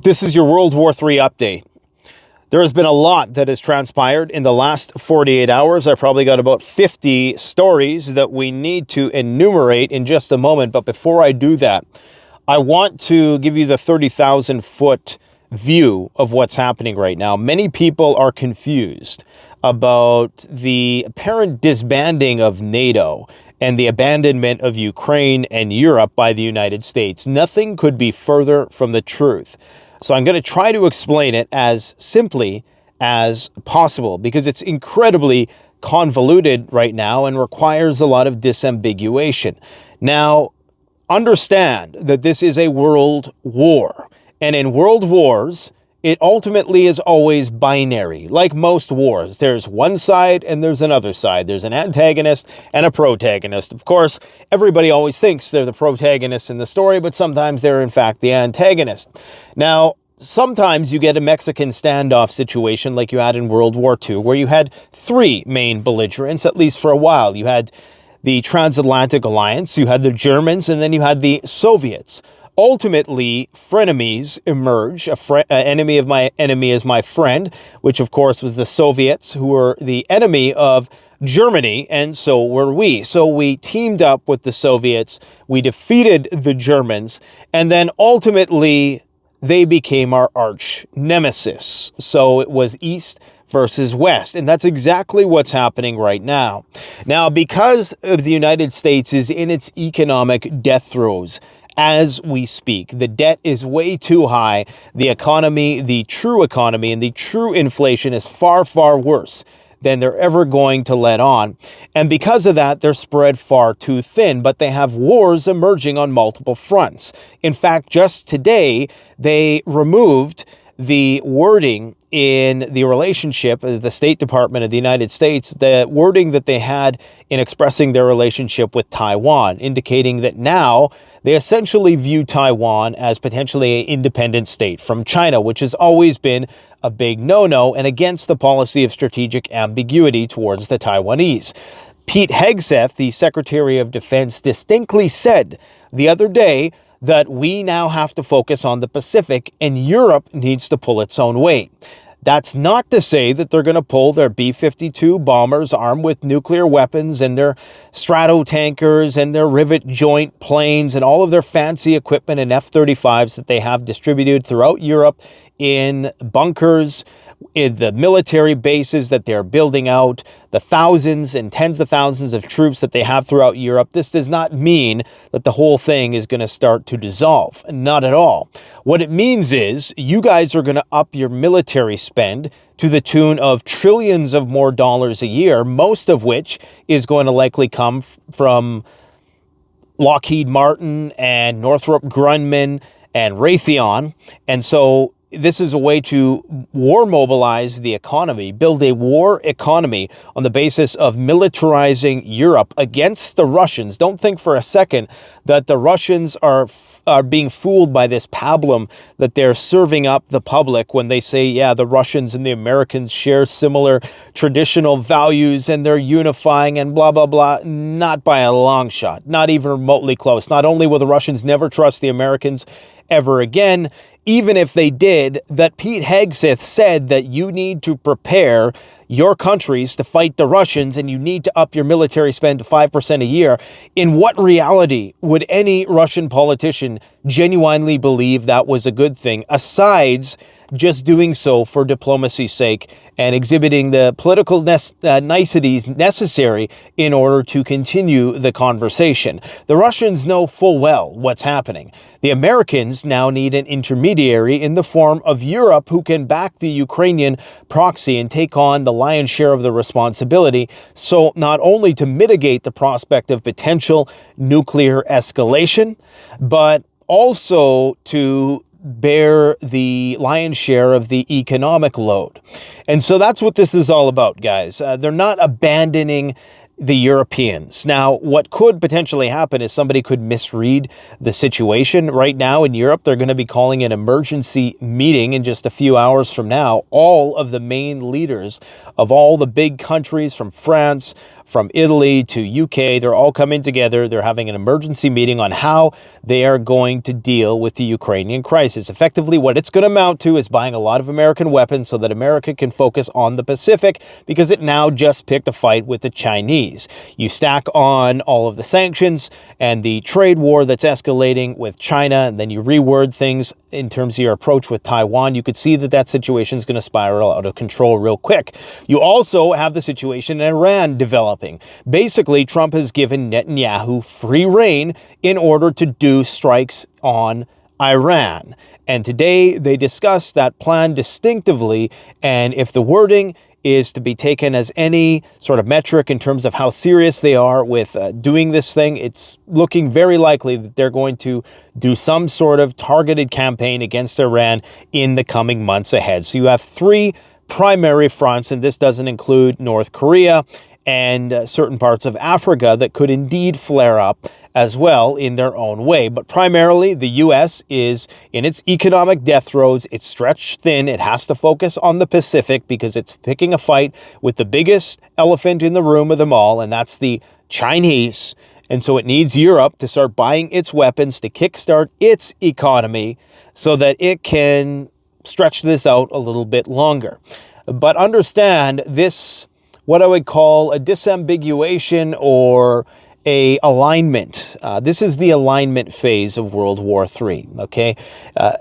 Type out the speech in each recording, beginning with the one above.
This is your World War III update. There has been a lot that has transpired in the last 48 hours. I probably got about 50 stories that we need to enumerate in just a moment. But before I do that, I want to give you the 30,000-foot view of what's happening right now. Many people are confused about the apparent disbanding of Nato and the abandonment of Ukraine and Europe by the United States. Nothing could be further from the truth. So I'm going to try to explain it as simply as possible because it's incredibly convoluted right now and requires a lot of disambiguation. Now, understand that this is a world war. And in world wars, it ultimately is always binary. Like most wars, there's one side and there's another side. There's an antagonist and a protagonist. Of course, everybody always thinks they're the protagonist in the story, but sometimes they're in fact the antagonist. Now, sometimes you get a Mexican standoff situation like you had in World War II, where you had three main belligerents, at least for a while. You had the Transatlantic Alliance, you had the Germans, and then you had the Soviets. Ultimately, frenemies emerge. Enemy of my enemy is my friend, which of course was the Soviets, who were the enemy of Germany, and so were we. So we teamed up with the Soviets, we defeated the Germans, and then ultimately they became our arch nemesis. So it was East versus West. And that's exactly what's happening right now. Now, because of the United States is in its economic death throes as we speak, the debt is way too high. The economy, the true economy and the true inflation is far, far worse than they're ever going to let on. And because of that, they're spread far too thin, but they have wars emerging on multiple fronts. In fact, just today, they removed the wording in the relationship, the State Department of the United States, the wording that they had in expressing their relationship with Taiwan, indicating that now they essentially view Taiwan as potentially an independent state from China, which has always been a big no-no and against the policy of strategic ambiguity towards the Taiwanese. Pete Hegseth, the Secretary of Defense, distinctly said the other day that we now have to focus on the Pacific and Europe needs to pull its own weight. That's not to say that they're going to pull their B-52 bombers armed with nuclear weapons and their Stratotankers and their rivet joint planes and all of their fancy equipment and F-35s that they have distributed throughout Europe in bunkers, in the military bases that they're building out, the thousands and tens of thousands of troops that they have throughout Europe. This does not mean that the whole thing is going to start to dissolve. Not at all. What it means is you guys are going to up your military spend to the tune of trillions of more dollars a year, most of which is going to likely come from Lockheed Martin and Northrop Grumman and Raytheon. And so this is a way to war mobilize the economy, build a war economy on the basis of militarizing Europe against the Russians. Don't think for a second that the Russians are being fooled by this pablum that they're serving up the public when they say, yeah, the Russians and the Americans share similar traditional values and they're unifying and blah, blah, blah. Not by a long shot, not even remotely close. Not only will the Russians never trust the Americans ever again, even if they did, that Pete Hegseth said that you need to prepare your countries to fight the Russians and you need to up your military spend to 5% a year. In what reality would any Russian politician genuinely believe that was a good thing, aside just doing so for diplomacy's sake and exhibiting the political niceties necessary in order to continue the conversation? The Russians know full well what's happening. The Americans now need an intermediary in the form of Europe who can back the Ukrainian proxy and take on the lion's share of the responsibility, so not only to mitigate the prospect of potential nuclear escalation, but also to bear the lion's share of the economic load. And so that's what this is all about, guys. They're not abandoning the Europeans. Now, what could potentially happen is somebody could misread the situation. Right now in Europe, they're going to be calling an emergency meeting in just a few hours from now. All of the main leaders of all the big countries, from France, from Italy to UK. They're all coming together. They're having an emergency meeting on how they are going to deal with the Ukrainian crisis. Effectively, what it's going to amount to is buying a lot of American weapons so that America can focus on the Pacific, because it now just picked a fight with the Chinese. You stack on all of the sanctions and the trade war that's escalating with China, and then you reword things in terms of your approach with Taiwan, you could see that that situation is going to spiral out of control real quick. You also have the situation in Iran developing. Basically, Trump has given Netanyahu free rein in order to do strikes on Iran. And today they discussed that plan distinctively, and if the wording is to be taken as any sort of metric in terms of how serious they are with doing this thing, it's looking very likely that they're going to do some sort of targeted campaign against Iran in the coming months ahead. So you have three primary fronts, and this doesn't include North Korea and certain parts of Africa that could indeed flare up as well in their own way. But primarily, the U.S. is in its economic death throes. It's stretched thin. It has to focus on the Pacific because it's picking a fight with the biggest elephant in the room of them all, and that's the Chinese. And so it needs Europe to start buying its weapons to kickstart its economy so that it can stretch this out a little bit longer. But understand this, what I would call a disambiguation or a alignment. This is the alignment phase of World War III, okay?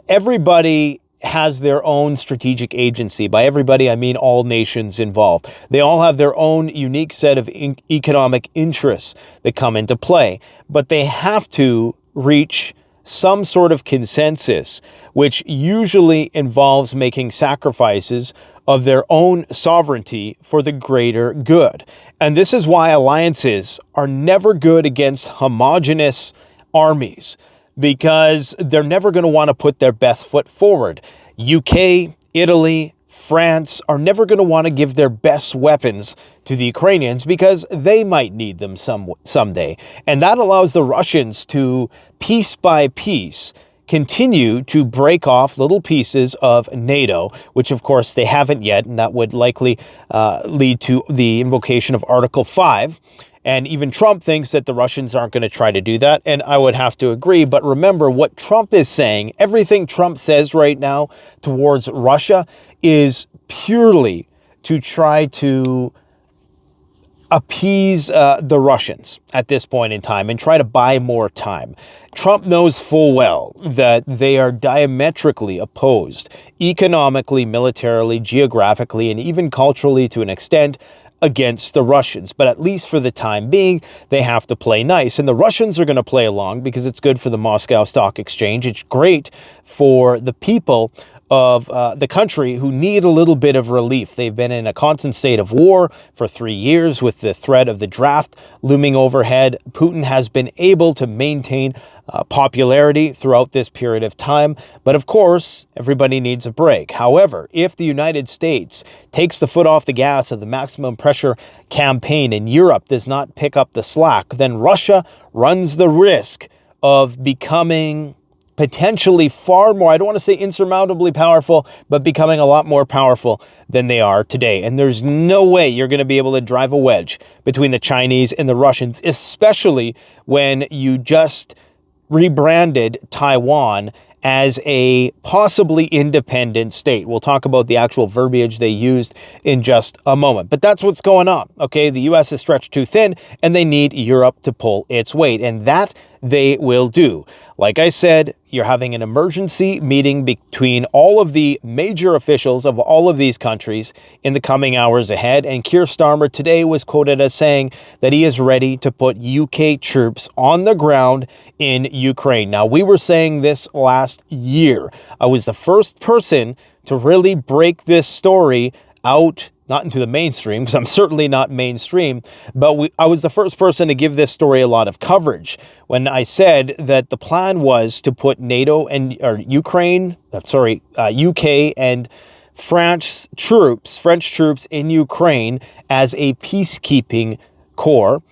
Everybody has their own strategic agency. By everybody, I mean all nations involved. They all have their own unique set of economic interests that come into play, but they have to reach some sort of consensus, which usually involves making sacrifices of their own sovereignty for the greater good. And this is why alliances are never good against homogenous armies, because they're never going to want to put their best foot forward. UK, Italy, France are never going to want to give their best weapons to the Ukrainians because they might need them someday. And that allows the Russians to, piece by piece, continue to break off little pieces of NATO, which of course they haven't yet, and that would likely lead to the invocation of Article 5. And even Trump thinks that the Russians aren't going to try to do that, and I would have to agree. But remember, what Trump is saying, everything Trump says right now towards Russia is purely to try to appease the Russians at this point in time and try to buy more time. Trump knows full well that they are diametrically opposed economically, militarily, geographically, and even culturally to an extent against the Russians. But at least for the time being, they have to play nice. And the Russians are going to play along because it's good for the Moscow Stock Exchange. It's great for the people of the country who need a little bit of relief. They've been in a constant state of war for 3 years with the threat of the draft looming overhead. Putin has been able to maintain popularity throughout this period of time. But of course, everybody needs a break. However, if the United States takes the foot off the gas of the maximum pressure campaign and Europe does not pick up the slack, then Russia runs the risk of becoming potentially far more, I don't want to say insurmountably powerful, but becoming a lot more powerful than they are today. And there's no way you're going to be able to drive a wedge between the Chinese and the Russians, especially when you just rebranded Taiwan as a possibly independent state. We'll talk about the actual verbiage they used in just a moment. But that's what's going on, okay? The U.S. is stretched too thin, and they need Europe to pull its weight, and that they will do. Like I said, you're having an emergency meeting between all of the major officials of all of these countries in the coming hours ahead, and Keir Starmer today was quoted as saying that he is ready to put UK troops on the ground in Ukraine. Now, we were saying this last year. I was the first person to really break this story out, not into the mainstream, because I'm certainly not mainstream, but I was the first person to give this story a lot of coverage when I said that the plan was to put NATO and UK and French troops in Ukraine as a peacekeeping corps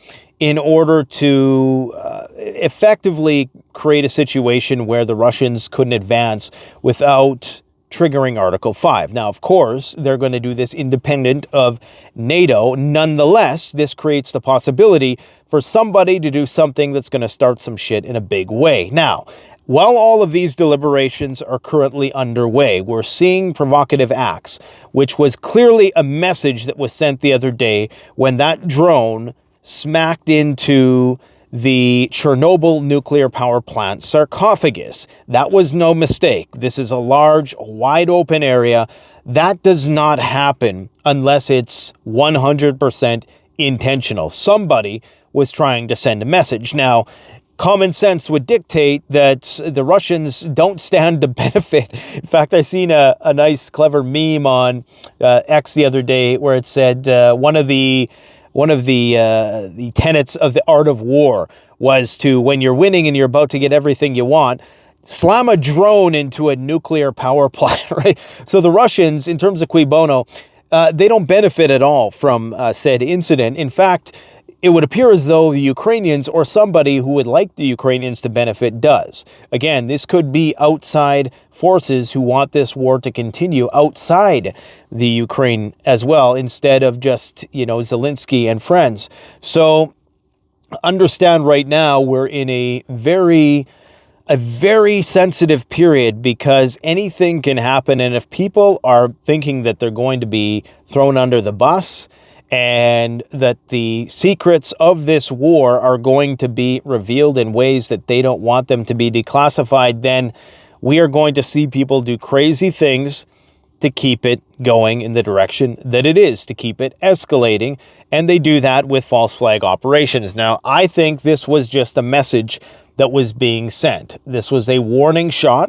in order to effectively create a situation where the Russians couldn't advance without triggering Article 5. Now, of course, they're going to do this independent of NATO. Nonetheless, this creates the possibility for somebody to do something that's going to start some shit in a big way. Now, while all of these deliberations are currently underway, we're seeing provocative acts, which was clearly a message that was sent the other day when that drone smacked into the Chernobyl nuclear power plant sarcophagus. That was no mistake. This is a large, wide open area. That does not happen unless it's 100% intentional. Somebody was trying to send a message. Now, common sense would dictate that the Russians don't stand to benefit. In fact, I seen a nice, clever meme on X the other day where it said one of the tenets of the art of war was to, when you're winning and you're about to get everything you want, slam a drone into a nuclear power plant, right? So the Russians, in terms of cui bono, they don't benefit at all from said incident. In fact, it would appear as though the Ukrainians or somebody who would like the Ukrainians to benefit does. Again, this could be outside forces who want this war to continue outside the Ukraine as well, instead of just, Zelensky and friends. So understand right now we're in a very sensitive period because anything can happen. And if people are thinking that they're going to be thrown under the bus, and that the secrets of this war are going to be revealed in ways that they don't want them to be declassified, then we are going to see people do crazy things to keep it going in the direction that it is, to keep it escalating. And they do that with false flag operations. Now, I think this was just a message that was being sent. This was a warning shot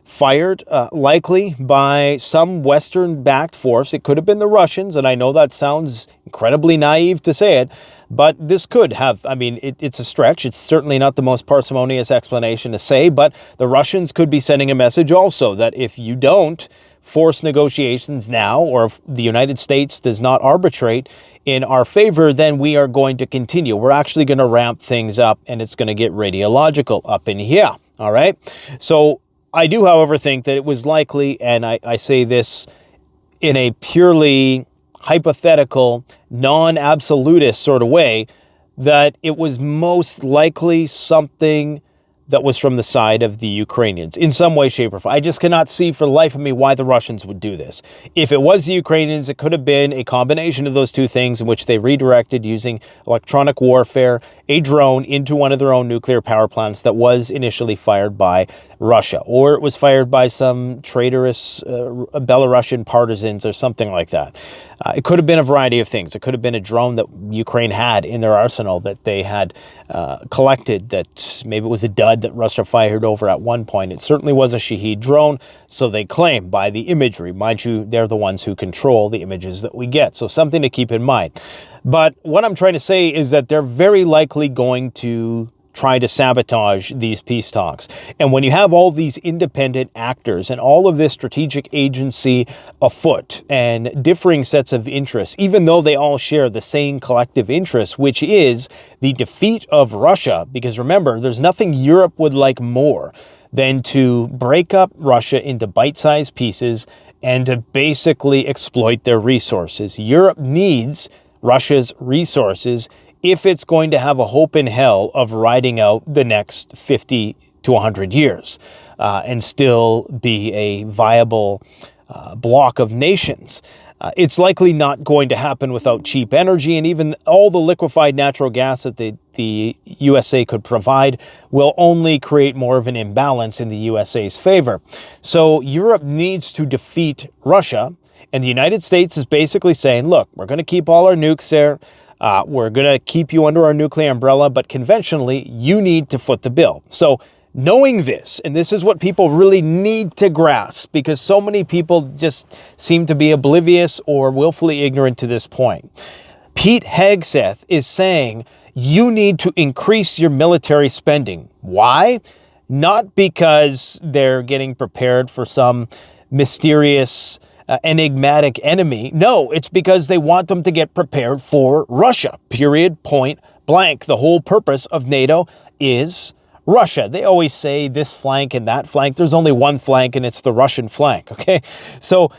fired likely by some Western-backed force. It could have been the Russians, and I know that sounds incredibly naive to say it, but this could have, it's a stretch. It's certainly not the most parsimonious explanation to say, but the Russians could be sending a message also that if you don't force negotiations now, or if the United States does not arbitrate in our favor, then we are going to continue. We're actually going to ramp things up, and it's going to get radiological up in here, all right? So I do, however, think that it was likely, and I say this in a purely hypothetical, non-absolutist sort of way, that it was most likely something that was from the side of the Ukrainians in some way, shape, or form. I just cannot see for the life of me why the Russians would do this. If it was the Ukrainians, it could have been a combination of those two things in which they redirected using electronic warfare a drone into one of their own nuclear power plants that was initially fired by Russia, or it was fired by some traitorous Belarusian partisans or something like that. It could have been a variety of things. It could have been a drone that Ukraine had in their arsenal that they had collected, that maybe it was a dud that Russia fired over at one point. It certainly was a Shahed drone, so they claim by the imagery. Mind you, they're the ones who control the images that we get, so something to keep in mind. But what I'm trying to say is that they're very likely going to try to sabotage these peace talks. And when you have all these independent actors and all of this strategic agency afoot and differing sets of interests, even though they all share the same collective interest, which is the defeat of Russia, because remember, there's nothing Europe would like more than to break up Russia into bite-sized pieces and to basically exploit their resources. Europe needs Russia's resources if it's going to have a hope in hell of riding out the next 50 to 100 years and still be a viable block of nations. It's likely not going to happen without cheap energy, and even all the liquefied natural gas that the USA could provide will only create more of an imbalance in the USA's favor. So Europe needs to defeat Russia, and the United States is basically saying, look, we're going to keep all our nukes there. We're going to keep you under our nuclear umbrella, but conventionally, you need to foot the bill. So knowing this, and this is what people really need to grasp, because so many people just seem to be oblivious or willfully ignorant to this point. Pete Hegseth is saying you need to increase your military spending. Why? Not because they're getting prepared for some mysterious enigmatic enemy. No, it's because they want them to get prepared for Russia. Period. Point blank. The whole purpose of NATO is Russia. They always say this flank and that flank. There's only one flank, and it's the Russian flank, okay? So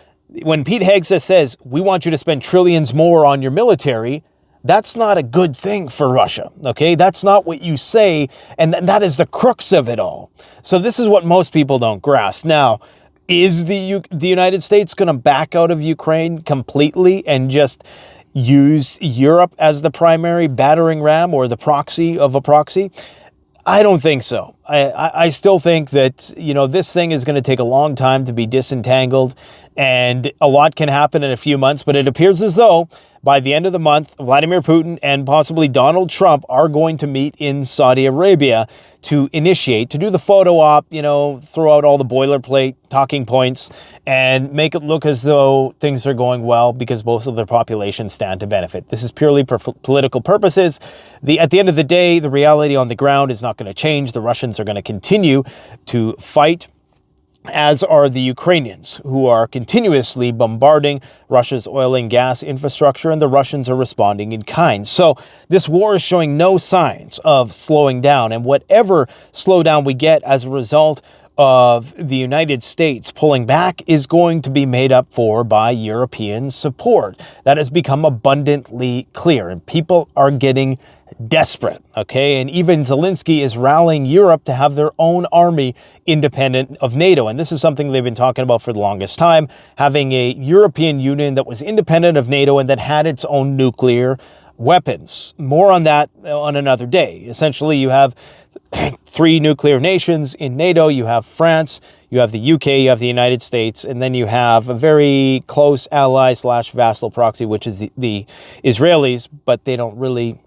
when Pete Hegseth says, we want you to spend trillions more on your military, that's not a good thing for Russia, okay? That's not what you say, and that is the crux of it all. So this is what most people don't grasp. Now, is the United States going to back out of Ukraine completely and just use Europe as the primary battering ram or the proxy of a proxy? I don't think so. I still think that, this thing is going to take a long time to be disentangled, and a lot can happen in a few months, but it appears as though by the end of the month, Vladimir Putin and possibly Donald Trump are going to meet in Saudi Arabia to do the photo op, throw out all the boilerplate talking points and make it look as though things are going well because both of their populations stand to benefit. This is purely political purposes. At the end of the day, the reality on the ground is not going to change. The Russians are going to continue to fight, as are the Ukrainians, who are continuously bombarding Russia's oil and gas infrastructure, and the Russians are responding in kind. So this war is showing no signs of slowing down, and whatever slowdown we get as a result of the United States pulling back is going to be made up for by European support. That has become abundantly clear, and people are getting desperate, okay? And even Zelensky is rallying Europe to have their own army independent of NATO. And this is something they've been talking about for the longest time, having a European Union that was independent of NATO and that had its own nuclear weapons. More on that on another day. Essentially, you have 3 nuclear nations in NATO. You have France, you have the UK, you have the United States, and then you have a very close ally / vassal proxy, which is the Israelis, but they don't really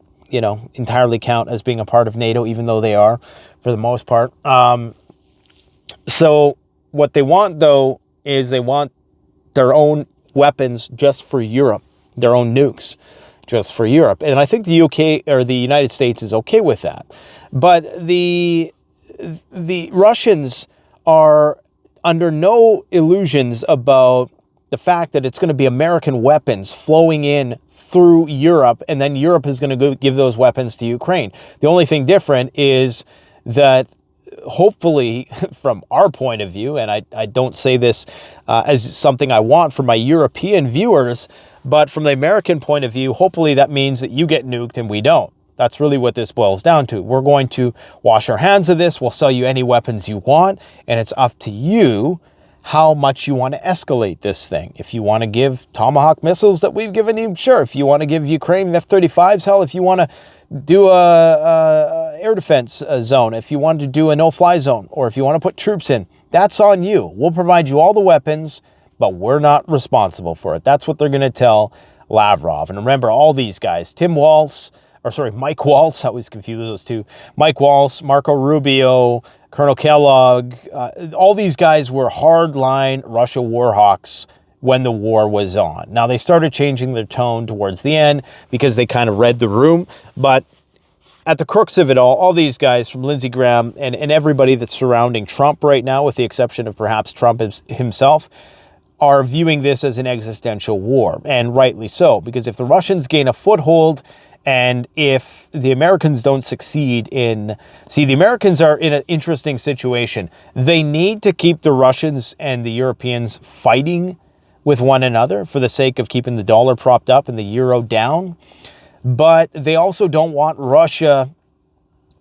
entirely count as being a part of NATO, even though they are for the most part. So what they want, though, is they want their own weapons just for Europe, their own nukes just for Europe. And I think the UK or the United States is okay with that. But the Russians are under no illusions about the fact that it's going to be American weapons flowing in through Europe, and then Europe is going to go give those weapons to Ukraine. The only thing different is that hopefully, from our point of view, and I don't say this as something I want for my European viewers, but from the American point of view, hopefully that means that you get nuked and we don't. That's really what this boils down to. We're going to wash our hands of this. We'll sell you any weapons you want, and it's up to you how much you want to escalate this thing. If you want to give Tomahawk missiles that we've given you, sure. If you want to give Ukraine F-35s, hell, if you want to do a air defense zone, if you want to do a no-fly zone, or if you want to put troops in, that's on you. We'll provide you all the weapons, but we're not responsible for it. That's what they're going to tell Lavrov. And remember, all these guys, Mike Waltz, I always confuse those two. Mike Waltz, Marco Rubio, Colonel Kellogg, all these guys were hardline Russia war hawks when the war was on. Now, they started changing their tone towards the end because they kind of read the room. But at the crux of it all these guys from Lindsey Graham and everybody that's surrounding Trump right now, with the exception of perhaps Trump himself, are viewing this as an existential war. And rightly so, because if the Russians gain a foothold, and if the Americans don't succeed the Americans are in an interesting situation. They need to keep the Russians and the Europeans fighting with one another for the sake of keeping the dollar propped up and the euro down. But they also don't want Russia,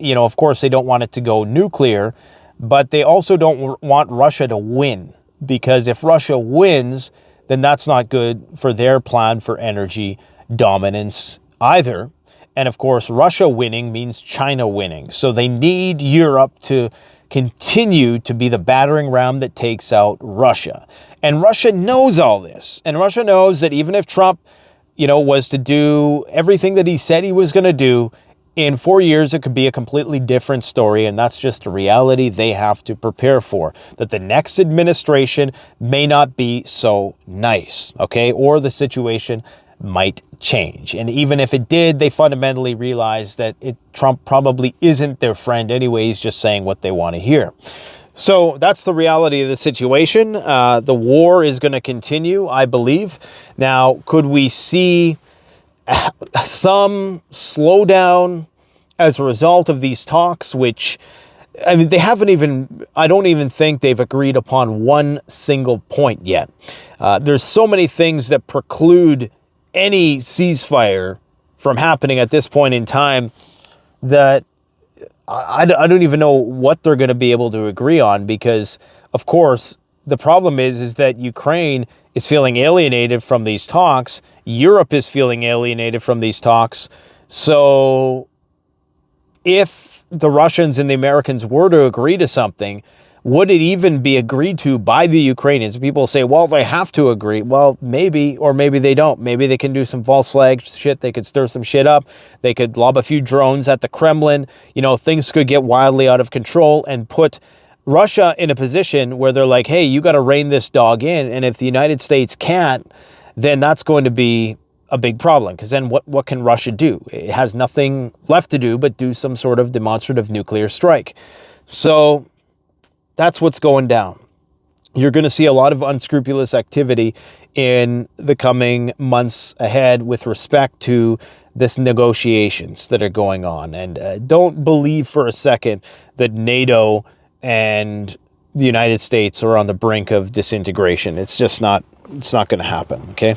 of course they don't want it to go nuclear, but they also don't want Russia to win. Because if Russia wins, then that's not good for their plan for energy dominance either. And of course, Russia winning means China winning. So they need Europe to continue to be the battering ram that takes out Russia. And Russia knows all this. And Russia knows that even if Trump, was to do everything that he said he was going to do, in 4 years, it could be a completely different story. And that's just a reality they have to prepare for. That the next administration may not be so nice, okay? Or the situation might change. And even if it did, they fundamentally realize that Trump probably isn't their friend anyway. He's just saying what they want to hear. So that's the reality of the situation. The war is going to continue, I believe. Now, could we see some slowdown as a result of these talks, which I mean, they haven't even, I don't even think they've agreed upon one single point yet. There's so many things that preclude any ceasefire from happening at this point in time that I don't even know what they're going to be able to agree on, because, of course, the problem is that Ukraine is feeling alienated from these talks. Europe is feeling alienated from these talks. So if the Russians and the Americans were to agree to something, would it even be agreed to by the Ukrainians? People say, well, they have to agree. Well, maybe, or maybe they don't. Maybe they can do some false flag shit. They could stir some shit up. They could lob a few drones at the Kremlin. You know, things could get wildly out of control and put Russia in a position where they're like, hey, you got to rein this dog in. And if the United States can't, then that's going to be a big problem, because then what can Russia do? It has nothing left to do but do some sort of demonstrative nuclear strike. So that's what's going down. You're going to see a lot of unscrupulous activity in the coming months ahead with respect to this negotiations that are going on. And don't believe for a second that NATO and the United States are on the brink of disintegration. It's just not, it's not going to happen, okay?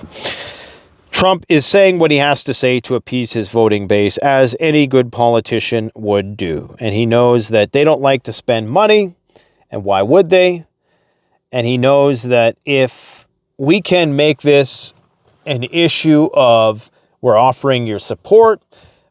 Trump is saying what he has to say to appease his voting base, as any good politician would do. And he knows that they don't like to spend money, and why would they? And he knows that if we can make this an issue of, we're offering your support,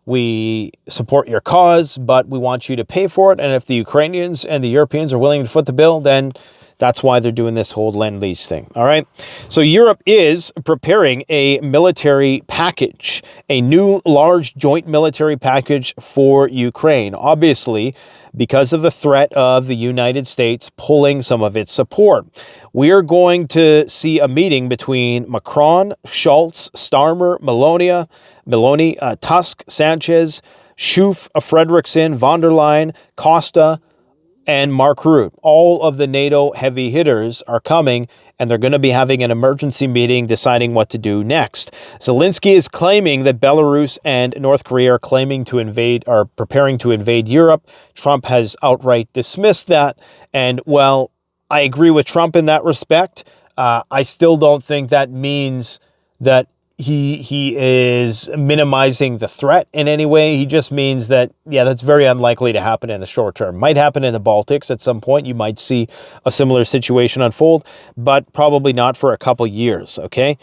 we support your cause, but we want you to pay for it. And if the Ukrainians and the Europeans are willing to foot the bill, then that's why they're doing this whole Lend-Lease thing, all right? So Europe is preparing a military package, a new large joint military package for Ukraine, obviously because of the threat of the United States pulling some of its support. We are going to see a meeting between Macron, Scholz, Starmer, Meloni, Tusk, Sanchez, Schoof, Frederickson, von der Leyen, Costa, and Mark Rutte. All of the NATO heavy hitters are coming, and they're going to be having an emergency meeting deciding what to do next. Zelensky is claiming that Belarus and North Korea are preparing to invade Europe. Trump has outright dismissed that. And, well, I agree with Trump in that respect. I still don't think that means that he is minimizing the threat in any way. He just means that, yeah, that's very unlikely to happen in the short term. Might happen in the Baltics at some point. You might see a similar situation unfold, but probably not for a couple years, okay?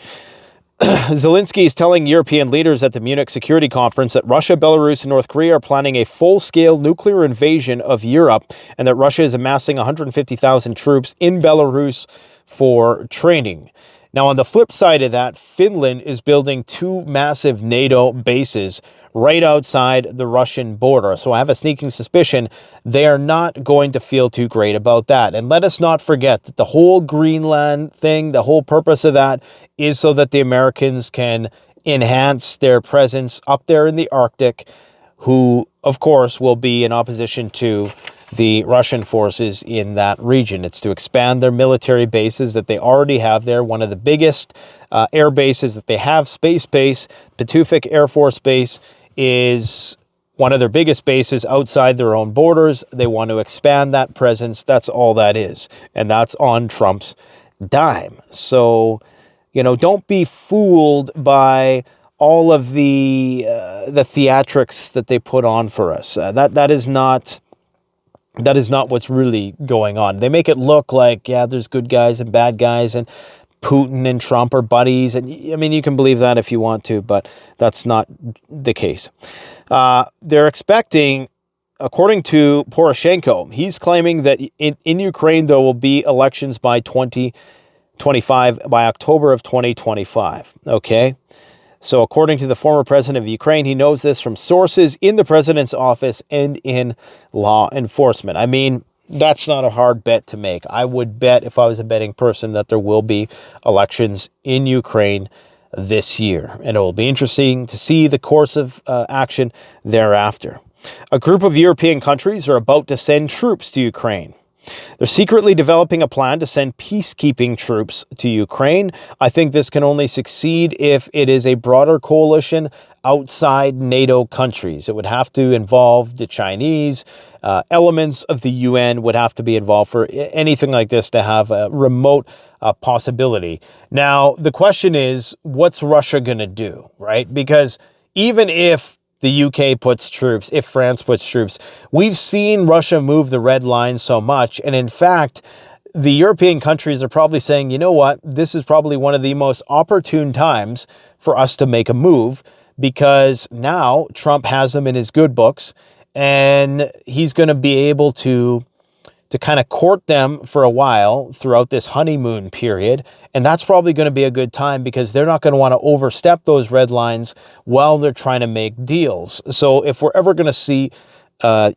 Zelensky is telling European leaders at the Munich Security Conference that Russia, Belarus, and North Korea are planning a full-scale nuclear invasion of Europe, and that Russia is amassing 150,000 troops in Belarus for training. Now, on the flip side of that, Finland is building 2 massive NATO bases right outside the Russian border. So I have a sneaking suspicion they are not going to feel too great about that. And let us not forget that the whole Greenland thing, the whole purpose of that is so that the Americans can enhance their presence up there in the Arctic, who, of course, will be in opposition to the Russian forces in that region. It's to expand their military bases that they already have there. One of the biggest air bases that they have, Space Base, Patufic Air Force Base, is one of their biggest bases outside their own borders. They want to expand that presence. That's all that is. And that's on Trump's dime. So, you know, don't be fooled by all of the theatrics that they put on for us. That is not what's really going on. They make it look like, yeah, there's good guys and bad guys, and Putin and Trump are buddies. And I mean, you can believe that if you want to, but that's not the case. They're expecting, according to Poroshenko, he's claiming that in Ukraine, there will be elections by 2025, by October of 2025. Okay. So according to the former president of Ukraine, he knows this from sources in the president's office and in law enforcement. I mean, that's not a hard bet to make. I would bet, if I was a betting person, that there will be elections in Ukraine this year. And it will be interesting to see the course of action thereafter. A group of European countries are about to send troops to Ukraine. They're secretly developing a plan to send peacekeeping troops to Ukraine. I think this can only succeed if it is a broader coalition outside NATO countries. It would have to involve the Chinese. Elements of the UN would have to be involved for anything like this to have a remote possibility. Now, the question is, what's Russia going to do, right? Because even if the UK puts troops, if France puts troops, we've seen Russia move the red line so much. And in fact, the European countries are probably saying, you know what, this is probably one of the most opportune times for us to make a move, because now Trump has them in his good books and he's going to be able to kind of court them for a while throughout this honeymoon period. And that's probably going to be a good time because they're not going to want to overstep those red lines while they're trying to make deals. So if we're ever going to see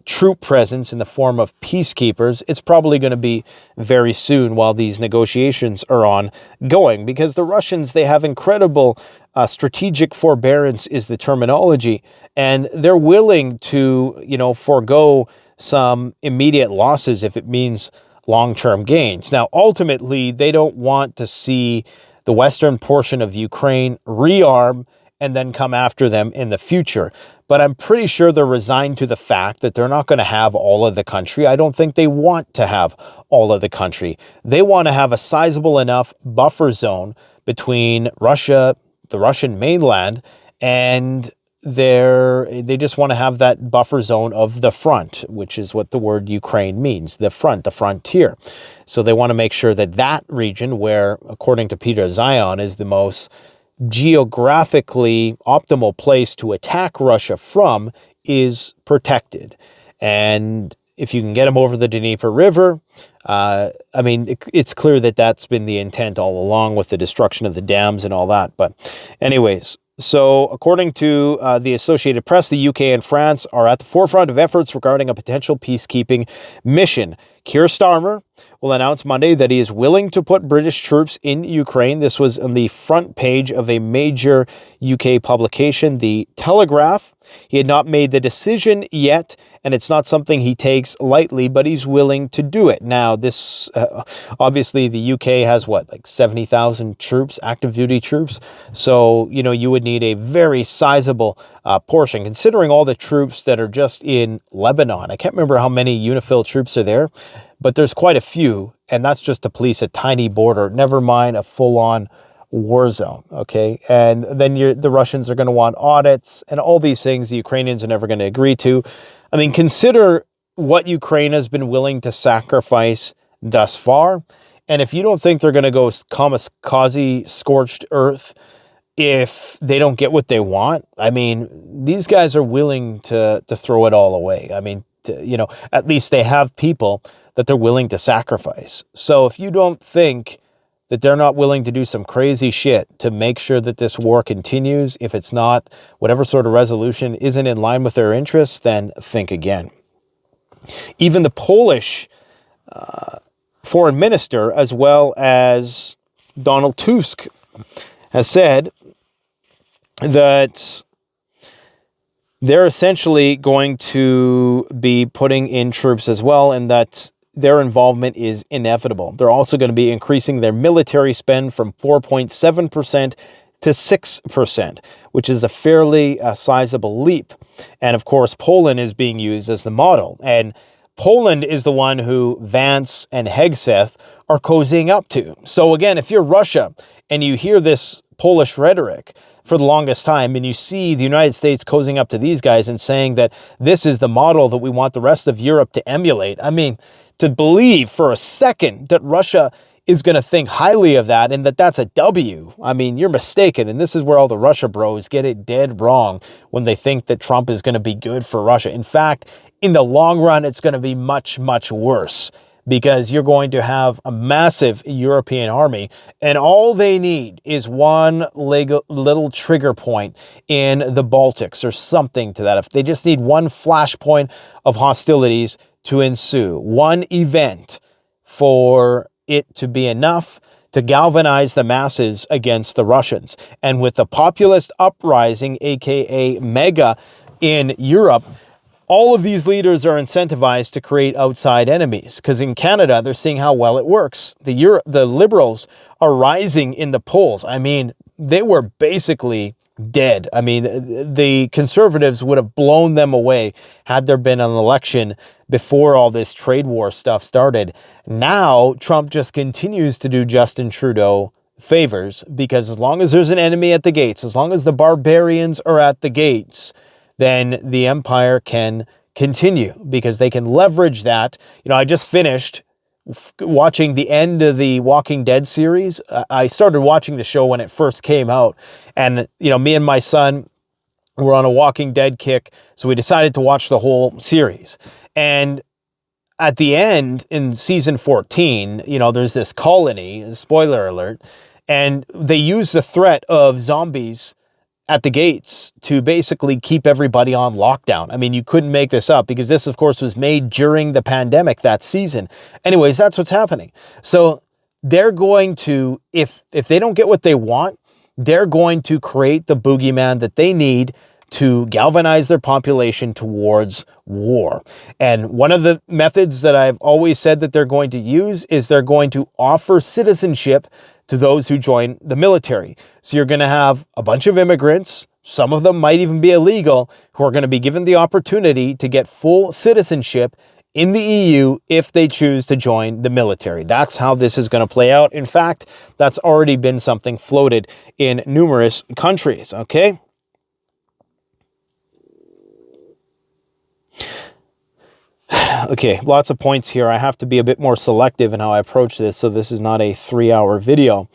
troop presence in the form of peacekeepers, it's probably going to be very soon while these negotiations are ongoing, because the Russians, they have incredible strategic forbearance is the terminology, and they're willing to, forego some immediate losses if it means long-term gains. Now, ultimately, they don't want to see the western portion of Ukraine rearm and then come after them in the future. But I'm pretty sure they're resigned to the fact that they're not going to have all of the country. I don't think they want to have all of the country. They want to have a sizable enough buffer zone between Russia, the Russian mainland, and they just want to have that buffer zone of the front, which is what the word Ukraine means, the front, the frontier. So they want to make sure that that region, where, according to Peter Zion, is the most geographically optimal place to attack Russia from, is protected. And if you can get them over the Dnieper River, it's clear that that's been the intent all along with the destruction of the dams and all that. But anyways, so according to the Associated Press, the UK and France are at the forefront of efforts regarding a potential peacekeeping mission. Keir Starmer will announce Monday that he is willing to put British troops in Ukraine. This was on the front page of a major UK publication, The Telegraph. He had not made the decision yet, and it's not something he takes lightly, but he's willing to do it. Now, this, obviously, the UK has, 70,000 troops, active duty troops. So, you would need a very sizable portion, considering all the troops that are just in Lebanon. I can't remember how many UNIFIL troops are there, but there's quite a few, and that's just to police a tiny border, never mind a full-on war zone, okay? And then the Russians are going to want audits and all these things the Ukrainians are never going to agree to. I mean, consider what Ukraine has been willing to sacrifice thus far. And if you don't think they're going to go kamikaze scorched earth if they don't get what they want, I mean, these guys are willing to throw it all away. I mean, at least they have people that they're willing to sacrifice. So if you don't think that they're not willing to do some crazy shit to make sure that this war continues, if it's not, whatever sort of resolution isn't in line with their interests, then think again. Even the Polish foreign minister, as well as Donald Tusk, has said that they're essentially going to be putting in troops as well, and that their involvement is inevitable. They're also going to be increasing their military spend from 4.7% to 6%, which is a fairly sizable leap. And of course, Poland is being used as the model. And Poland is the one who Vance and Hegseth are cozying up to. So again, if you're Russia and you hear this Polish rhetoric for the longest time, and you see the United States cozying up to these guys and saying that this is the model that we want the rest of Europe to emulate, I mean, to believe for a second that Russia is going to think highly of that and that that's a W, I mean, you're mistaken. And this is where all the Russia bros get it dead wrong when they think that Trump is going to be good for Russia. In fact, in the long run, it's going to be much, much worse, because you're going to have a massive European army, and all they need is one little trigger point in the Baltics or something to that. If they just need one flashpoint of hostilities to ensue, one event for it to be enough to galvanize the masses against the Russians. And with the populist uprising, aka MEGA, in Europe, All of these leaders are incentivized to create outside enemies because in Canada, they're seeing how well it works. The Liberals are rising in the polls. I mean, they were basically dead. I mean, the Conservatives would have blown them away had there been an election before all this trade war stuff started. Now, Trump just continues to do Justin Trudeau favors because as long as there's an enemy at the gates, as long as the barbarians are at the gates, then the empire can continue because they can leverage that. You know, I just finished watching the end of the Walking Dead series. I started watching the show when it first came out. And, you know, me and my son were on a Walking Dead kick. So we decided to watch the whole series. And at the end in season 14, you know, there's this colony, spoiler alert, and they use the threat of zombies at the gates to basically keep everybody on lockdown. I mean, you couldn't make this up because this, of course, was made during the pandemic that season. Anyways, that's what's happening. So they're going to, if they don't get what they want, they're going to create the boogeyman that they need to galvanize their population towards war. And one of the methods that I've always said that they're going to use is they're going to offer citizenship to those who join the military. So you're going to have a bunch of immigrants, some of them might even be illegal, who are going to be given the opportunity to get full citizenship in the EU if they choose to join the military. That's how this is going to play out. In fact, that's already been something floated in numerous countries, okay? Okay, lots of points here. I have to be a bit more selective in how I approach this, so this is not a 3-hour video.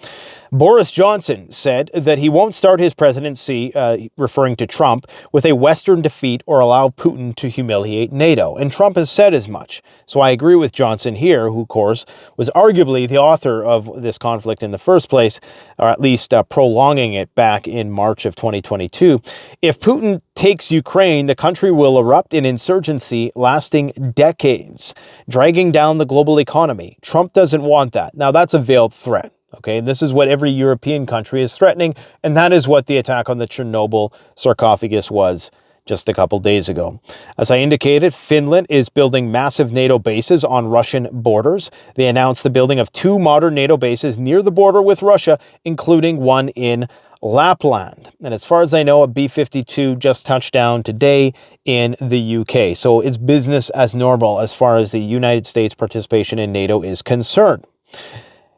Boris Johnson said that he won't start his presidency, referring to Trump, with a Western defeat or allow Putin to humiliate Nato. And Trump has said as much. So I agree with Johnson here, who, of course, was arguably the author of this conflict in the first place, or at least prolonging it back in March of 2022. If Putin takes Ukraine, the country will erupt in insurgency lasting decades, dragging down the global economy. Trump doesn't want that. Now, that's a veiled threat. Okay, and this is what every European country is threatening, and that is what the attack on the Chernobyl sarcophagus was just a couple days ago. As I indicated, Finland is building massive NATO bases on Russian borders. They announced the building of 2 modern NATO bases near the border with Russia, including one in Lapland. And as far as I know, a B-52 just touched down today in the UK. So it's business as normal as far as the United States participation in NATO is concerned.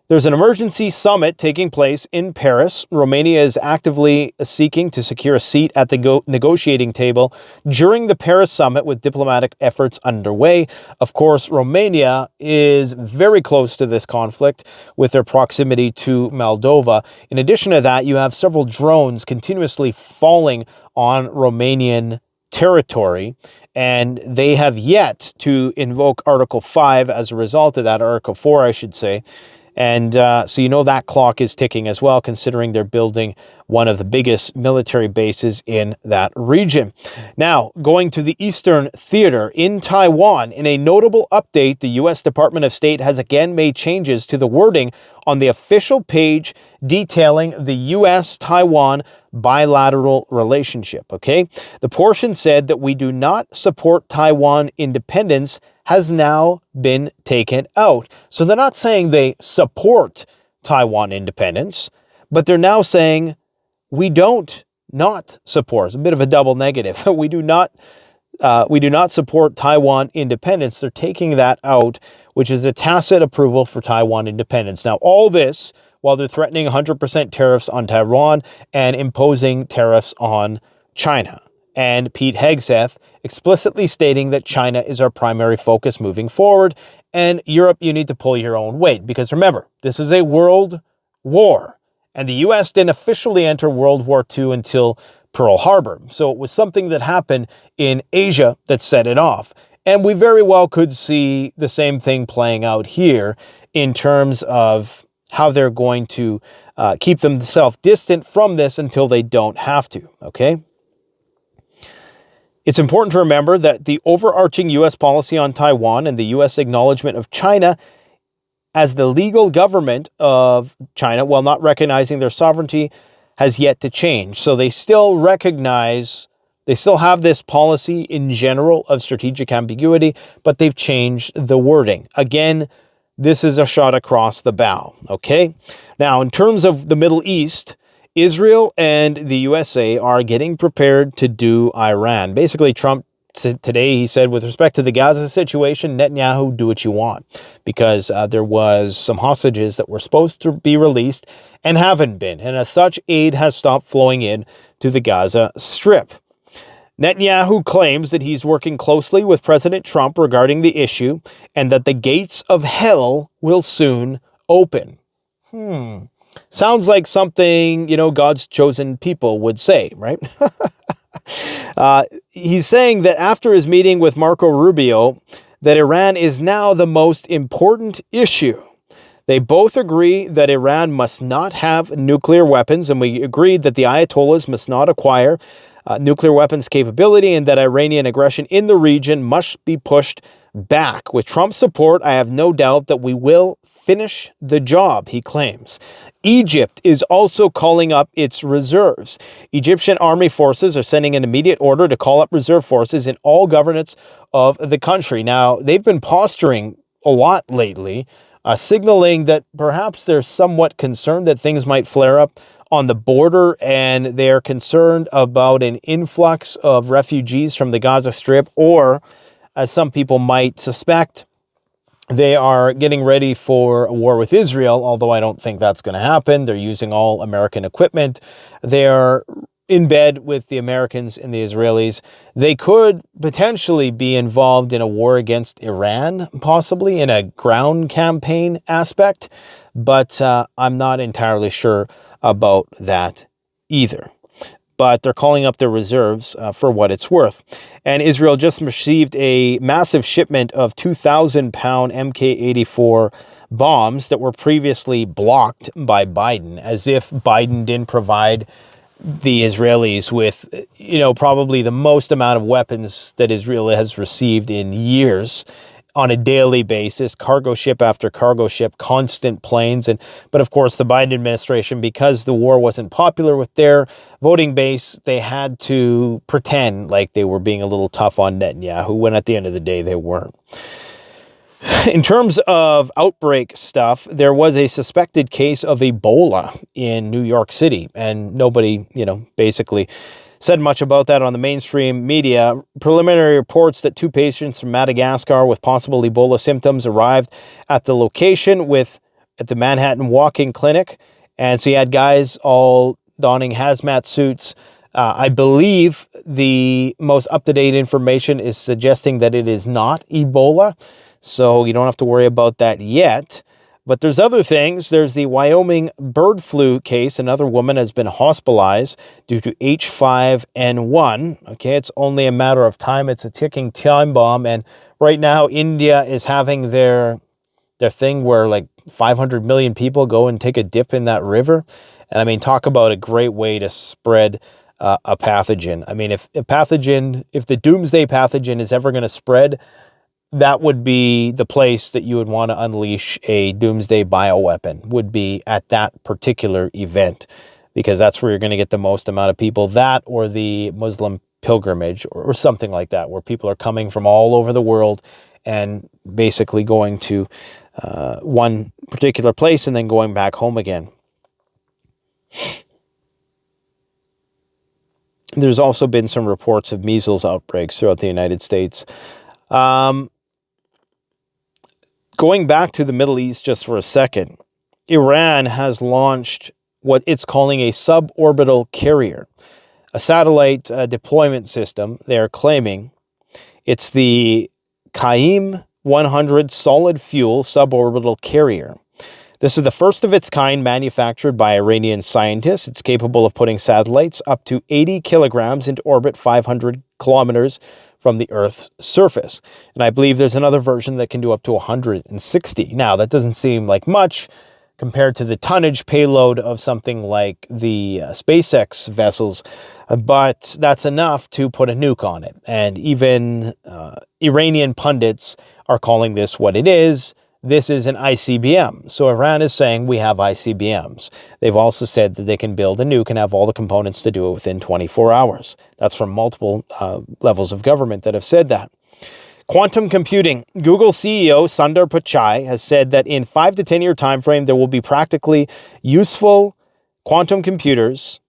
There's an emergency summit taking place in Paris. Romania is actively seeking to secure a seat at the negotiating table during the Paris summit with diplomatic efforts underway. Of course, Romania is very close to this conflict with their proximity to Moldova. In addition to that, you have several drones continuously falling on Romanian territory, and they have yet to invoke Article 5 as a result of that, Article 4, I should say. And so you know that clock is ticking as well, considering they're building one of the biggest military bases in that region. Now, going to the Eastern Theater in Taiwan, in a notable update, the U.S. Department of State has again made changes to the wording on the official page detailing the U.S.-Taiwan bilateral relationship, okay? The portion said that we do not support Taiwan independence has now been taken out. So they're not saying they support Taiwan independence, but they're now saying we don't not support. It's a bit of a double negative. We do not support Taiwan independence. They're taking that out, which is a tacit approval for Taiwan independence. Now, all this while they're threatening 100% tariffs on Taiwan and imposing tariffs on China. And Pete Hegseth explicitly stating that China is our primary focus moving forward, and Europe, you need to pull your own weight. Because remember, this is a world war, and the U.S. didn't officially enter World War II until Pearl Harbor. So it was something that happened in Asia that set it off. And we very well could see the same thing playing out here in terms of how they're going to keep themselves distant from this until they don't have to, okay? It's important to remember that the overarching U.S. policy on Taiwan and the U.S. acknowledgement of China as the legal government of China, while not recognizing their sovereignty, has yet to change. So they still recognize They still have this policy in general of strategic ambiguity, but they've changed the wording. Again, this is a shot across the bow, okay? Now, in terms of the Middle East, Israel and the USA are getting prepared to do Iran. Basically, Trump today, he said, with respect to the Gaza situation, Netanyahu, do what you want, because there was some hostages that were supposed to be released and haven't been. And as such, aid has stopped flowing in to the Gaza Strip. Netanyahu claims that he's working closely with President Trump regarding the issue and that the gates of hell will soon open. Sounds like something, God's chosen people would say, right? He's saying that after his meeting with Marco Rubio, that Iran is now the most important issue. They both agree that Iran must not have nuclear weapons, and we agreed that the Ayatollahs must not acquire nuclear weapons capability, and that Iranian aggression in the region must be pushed back. With Trump's support, I have no doubt that we will finish the job, he claims. Egypt is also calling up its reserves. Egyptian army forces are sending an immediate order to call up reserve forces in all governorates of the country. Now, they've been posturing a lot lately, signaling that perhaps they're somewhat concerned that things might flare up on the border, and they're concerned about an influx of refugees from the Gaza Strip, or, as some people might suspect, they are getting ready for a war with Israel, although I don't think that's going to happen. They're using all American equipment. They're in bed with the Americans and the Israelis. They could potentially be involved in a war against Iran, possibly in a ground campaign aspect, but I'm not entirely sure about that either. But they're calling up their reserves for what it's worth. And Israel just received a massive shipment of 2,000-pound Mk-84 bombs that were previously blocked by Biden, as if Biden didn't provide the Israelis with, probably the most amount of weapons that Israel has received in years on a daily basis, cargo ship after cargo ship, constant planes. But of course, the Biden administration, because the war wasn't popular with their voting base, they had to pretend like they were being a little tough on Netanyahu, when at the end of the day, they weren't. In terms of outbreak stuff, there was a suspected case of Ebola in New York City, and nobody, basically said much about that on the mainstream media. Preliminary reports that 2 patients from Madagascar with possible Ebola symptoms arrived at the location at the Manhattan Walk-in Clinic. And so you had guys all donning hazmat suits. I believe the most up-to-date information is suggesting that it is not Ebola, so you don't have to worry about that yet. But there's other things. There's the Wyoming bird flu case. Another woman has been hospitalized due to H5N1. Okay, it's only a matter of time. It's a ticking time bomb. And right now, India is having their thing where like 500 million people go and take a dip in that river. And I mean, talk about a great way to spread a pathogen. I mean, if the doomsday pathogen is ever going to spread, that would be the place that you would want to unleash a doomsday bioweapon, would be at that particular event, because that's where you're going to get the most amount of people. That or the Muslim pilgrimage or something like that, where people are coming from all over the world and basically going to one particular place and then going back home again. There's also been some reports of measles outbreaks throughout the United States. Going back to the Middle East just for a second, Iran has launched what it's calling a suborbital carrier, a satellite deployment system. They're claiming it's the Qaim 100 solid fuel suborbital carrier. This is the first of its kind manufactured by Iranian scientists. It's capable of putting satellites up to 80 kilograms into orbit 500 kilometers from the Earth's surface. And I believe there's another version that can do up to 160. Now, that doesn't seem like much compared to the tonnage payload of something like the SpaceX vessels, but that's enough to put a nuke on it. And even Iranian pundits are calling this what it is, this is an ICBM. So Iran is saying we have ICBMs. They've also said that they can build a nuke and have all the components to do it within 24 hours. That's from multiple levels of government that have said that. Quantum computing. Google CEO Sundar Pichai has said that in 5 to 10 year time frame, there will be practically useful quantum computers,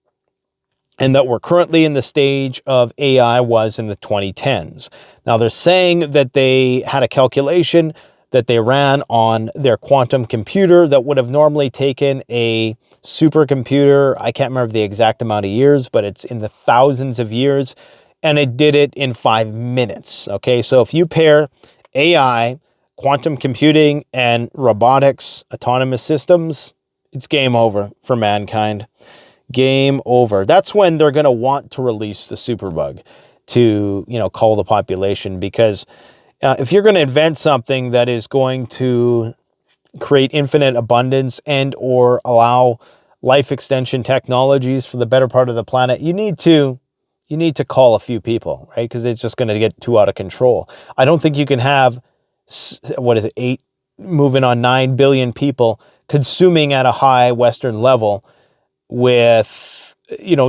and that we're currently in the stage of AI was in the 2010s. Now, they're saying that they had a calculation that they ran on their quantum computer that would have normally taken a supercomputer. I can't remember the exact amount of years, but it's in the thousands of years, and it did it in 5 minutes. Okay, so if you pair AI, quantum computing, and robotics, autonomous systems, it's game over for mankind. Game over. That's when they're going to want to release the superbug to, cull the population, because if you're going to invent something that is going to create infinite abundance and or allow life extension technologies for the better part of the planet, you need to call a few people, right? Because it's just going to get too out of control. I don't think you can have, 8 moving on 9 billion people consuming at a high Western level with,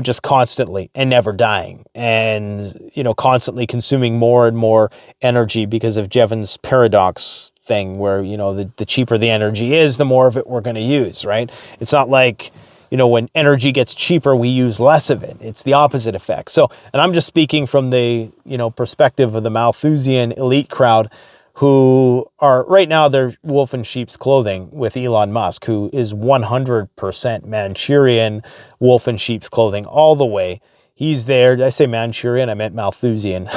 just constantly and never dying, and, constantly consuming more and more energy because of Jevons paradox thing where, the cheaper the energy is, the more of it we're going to use, right? It's not like, when energy gets cheaper, we use less of it. It's the opposite effect. So, and I'm just speaking from the, perspective of the Malthusian elite crowd, who are right now, they're wolf in sheep's clothing with Elon Musk, who is 100% Manchurian wolf in sheep's clothing all the way. He's there. Did I say Manchurian? I meant Malthusian.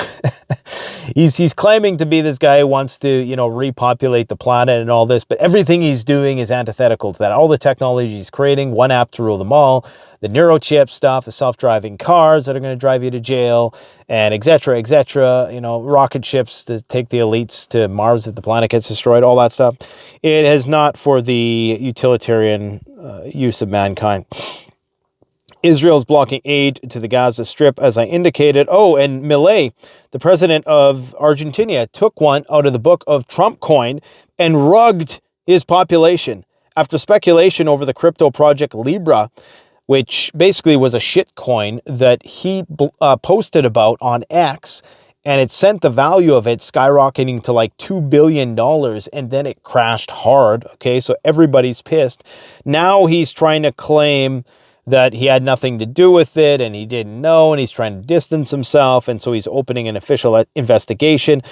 He's claiming to be this guy who wants to, repopulate the planet and all this, but everything he's doing is antithetical to that. All the technology he's creating, one app to rule them all, the neurochip stuff, the self-driving cars that are going to drive you to jail, and et cetera, rocket ships to take the elites to Mars if the planet gets destroyed, all that stuff. It is not for the utilitarian use of mankind. Israel's blocking aid to the Gaza Strip, as I indicated. Oh, and Milei, the president of Argentina, took one out of the book of Trump coin and rugged his population. After speculation over the crypto project Libra, which basically was a shit coin that he posted about on X, and it sent the value of it skyrocketing to like $2 billion, and then it crashed hard. Okay, so everybody's pissed. Now he's trying to claim that he had nothing to do with it and he didn't know, and he's trying to distance himself, and so he's opening an official investigation,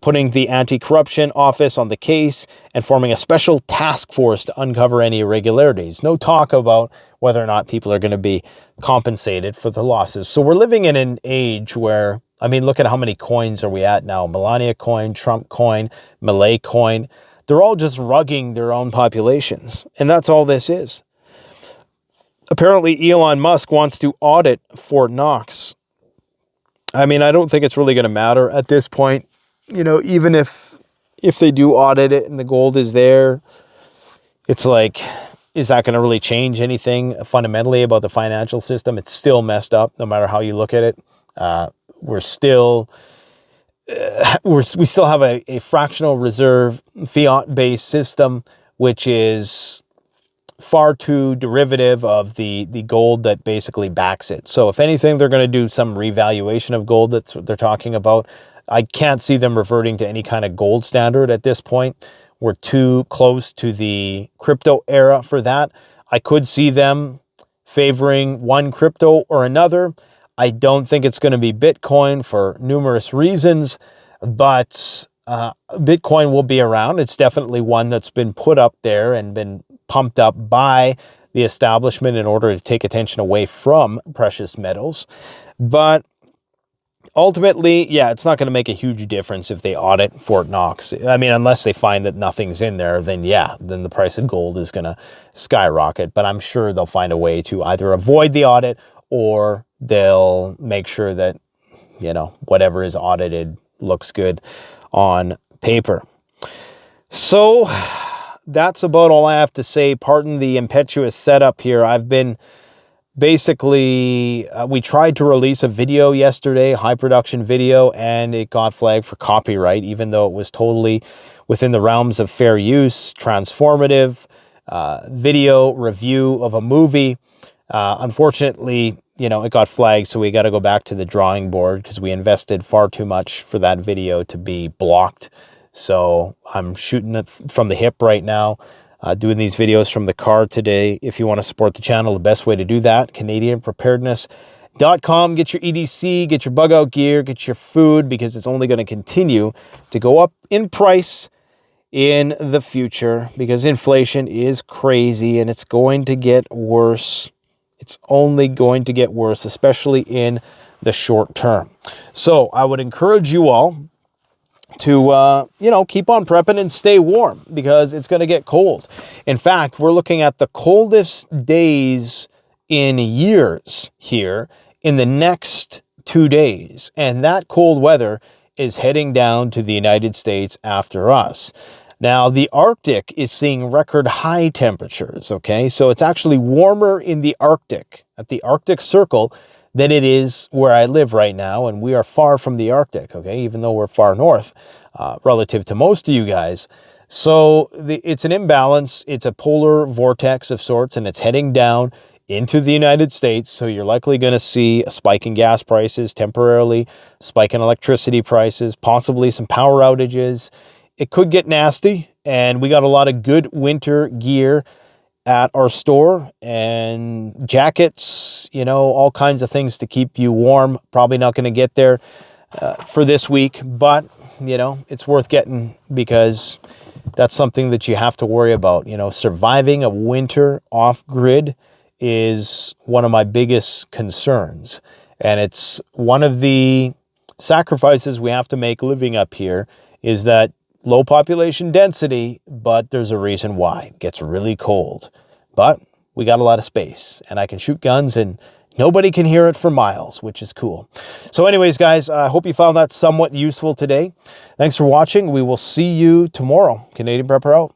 putting the anti-corruption office on the case and forming a special task force to uncover any irregularities. No talk about whether or not people are going to be compensated for the losses. So we're living in an age where, look at how many coins are we at now. Melania coin, Trump coin, Milei coin. They're all just rugging their own populations, and that's all this is. Apparently, Elon Musk wants to audit Fort Knox. I don't think it's really going to matter at this point. Even if they do audit it and the gold is there, it's like, is that going to really change anything fundamentally about the financial system? It's still messed up, no matter how you look at it. We still have a fractional reserve fiat-based system, which is far too derivative of the gold that basically backs it. So if anything, they're going to do some revaluation of gold. That's what they're talking about. I can't see them reverting to any kind of gold standard at this point. We're too close to the crypto era for that. I could see them favoring one crypto or another. I don't think it's going to be Bitcoin for numerous reasons, but Bitcoin will be around. It's definitely one that's been put up there and been pumped up by the establishment in order to take attention away from precious metals. But ultimately, yeah, it's not going to make a huge difference if they audit Fort Knox. Unless they find that nothing's in there, then the price of gold is going to skyrocket. But I'm sure they'll find a way to either avoid the audit, or they'll make sure that, whatever is audited looks good on paper. So that's about all I have to say. Pardon the impetuous setup here. I've been basically, we tried to release a video yesterday, high production video, and it got flagged for copyright, even though it was totally within the realms of fair use, transformative video review of a movie. Unfortunately, it got flagged, so we got to go back to the drawing board because we invested far too much for that video to be blocked. So I'm shooting it from the hip right now, doing these videos from the car today. If you want to support the channel, the best way to do that, CanadianPreparedness.com. Get your EDC, get your bug out gear, get your food, because it's only going to continue to go up in price in the future because inflation is crazy and it's going to get worse. It's only going to get worse, especially in the short term. So I would encourage you all to, keep on prepping and stay warm because it's going to get cold. In fact, we're looking at the coldest days in years here in the next 2 days. And that cold weather is heading down to the United States after us. Now, the Arctic is seeing record high temperatures, okay? So it's actually warmer in the Arctic, at the Arctic Circle, than it is where I live right now, and we are far from the Arctic, okay? Even though we're far north relative to most of you guys. So it's an imbalance. It's a polar vortex of sorts, and it's heading down into the United States. So you're likely going to see a spike in gas prices temporarily, spike in electricity prices, possibly some power outages. It could get nasty, and we got a lot of good winter gear at our store and jackets, all kinds of things to keep you warm. Probably not going to get there for this week, but, it's worth getting because that's something that you have to worry about. Surviving a winter off-grid is one of my biggest concerns, and it's one of the sacrifices we have to make living up here is that low population density, but there's a reason why. It gets really cold. But we got a lot of space, and I can shoot guns, and nobody can hear it for miles, which is cool. So anyways, guys, I hope you found that somewhat useful today. Thanks for watching. We will see you tomorrow. Canadian Prepper out.